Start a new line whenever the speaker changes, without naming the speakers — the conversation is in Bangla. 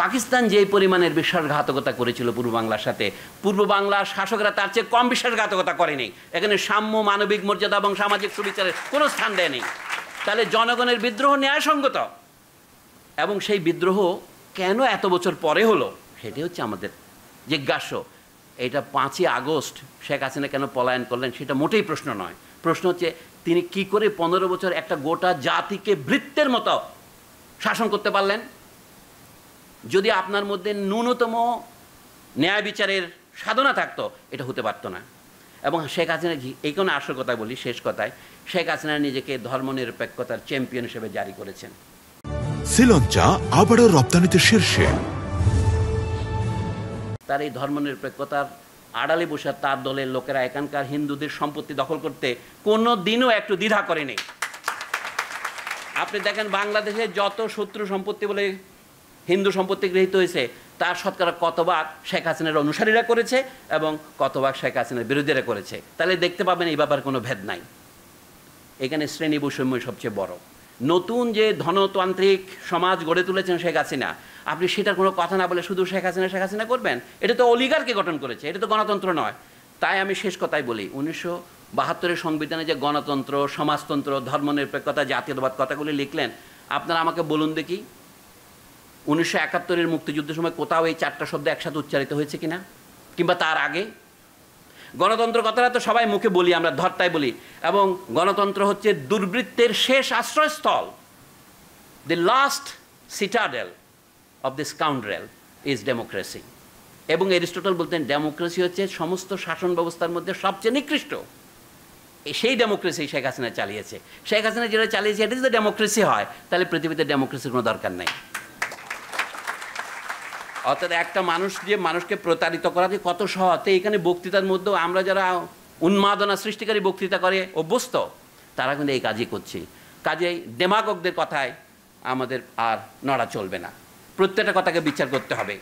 পাকিস্তান যে পরিমাণের বিশ্বাসঘাতকতা করেছিল পূর্ব বাংলার সাথে, পূর্ব বাংলার শাসকরা তার চেয়ে কম বিশ্বাসঘাতকতা করেনি। এখানে সাম্য, মানবিক মর্যাদা এবং সামাজিক সুবিচারের কোনো স্থান দেয়নি। তাহলে জনগণের বিদ্রোহ ন্যায়সঙ্গত, এবং সেই বিদ্রোহ কেন এত বছর পরে হলো সেটি হচ্ছে আমাদের জিজ্ঞাস্য। এটা 5ই আগস্ট শেখ হাসিনা কেন পলায়ন করলেন সেটা মোটেই প্রশ্ন নয়। প্রশ্ন হচ্ছে তিনি কি করে 15 বছর একটা গোটা জাতিকে বৃত্তের মতো শাসন করতে পারলেন। যদি আপনার মধ্যে ন্যূনতম ন্যায় বিচারের সাধনা থাকতো এটা হতে পারতো না। এবং শেখ হাসিনা, এই কোনো আসল কথা বলি, শেষ কথায়, শেখ হাসিনা নিজেকে ধর্মনিরপেক্ষতার চ্যাম্পিয়ন হিসেবে জারি করেছেন।
শ্রীলঙ্কা আবারও রপ্তানিতে শীর্ষে।
তার এই ধর্মনিরপেক্ষতার আড়ালে বসে তার দলের লোকেরা এখানকার হিন্দুদের সম্পত্তি দখল করতে কোনো দিনও একটু দ্বিধা করেনি। আপনি দেখেন বাংলাদেশে যত শত্রু সম্পত্তি বলে হিন্দু সম্পত্তি গৃহীত হয়েছে তার শতকরা কত ভাগ শেখ হাসিনার অনুসারীরা করেছে এবং কত ভাগ শেখ হাসিনার বিরোধীরা করেছে। তাহলে দেখতে পাবেন এই ব্যাপারে কোনো ভেদ নাই। এখানে শ্রেণী বৈষম্য সবচেয়ে বড়। নতুন যে ধনতান্ত্রিক সমাজ গড়ে তুলেছেন শেখ হাসিনা, আপনি সেটার কোনো কথা না বলে শুধু শেখ হাসিনা করবেন, এটা তো অলিগারকে গঠন করেছে, এটা তো গণতন্ত্র নয়। তাই আমি শেষ কথাই বলি, 1972 সংবিধানে যে গণতন্ত্র, সমাজতন্ত্র, ধর্মনিরপেক্ষতা, জাতীয়তাবাদ কথাগুলি লিখলেন, আপনারা আমাকে বলুন দেখি 1971 মুক্তিযুদ্ধের সময় কোথাও এই 4টা শব্দ একসাথে উচ্চারিত হয়েছে কিনা, কিংবা তার আগে। গণতন্ত্র কথাটা তো সবাই মুখে বলি, আমরা ধর্তায় বলি, এবং গণতন্ত্র হচ্ছে দুর্বৃত্তের শেষ আশ্রয়স্থল। The last citadel of this scoundrel is democracy. এবং এরিস্টটল বলতেন ডেমোক্রেসি হচ্ছে সমস্ত শাসন ব্যবস্থার মধ্যে সবচেয়ে নিকৃষ্ট। সেই ডেমোক্রেসি শেখ হাসিনা চালিয়েছে। শেখ হাসিনা যেটা চালিয়েছে এটা যদি ডেমোক্রেসি হয় তাহলে পৃথিবীতে ডেমোক্রেসির কোনো দরকার নেই। অর্থাৎ একটা মানুষ যে মানুষকে প্রতারিত করা যে কত সহজ, এখানে বক্তৃতার মধ্যেও আমরা যারা উন্মাদনা সৃষ্টিকারী বক্তৃতা করে অভ্যস্ত তারা কিন্তু এই কাজই করছি। কাজেই ডেমাগগদের কথায় আমাদের আর নড়া চলবে না, প্রত্যেকটা কথাকে বিচার করতে হবে।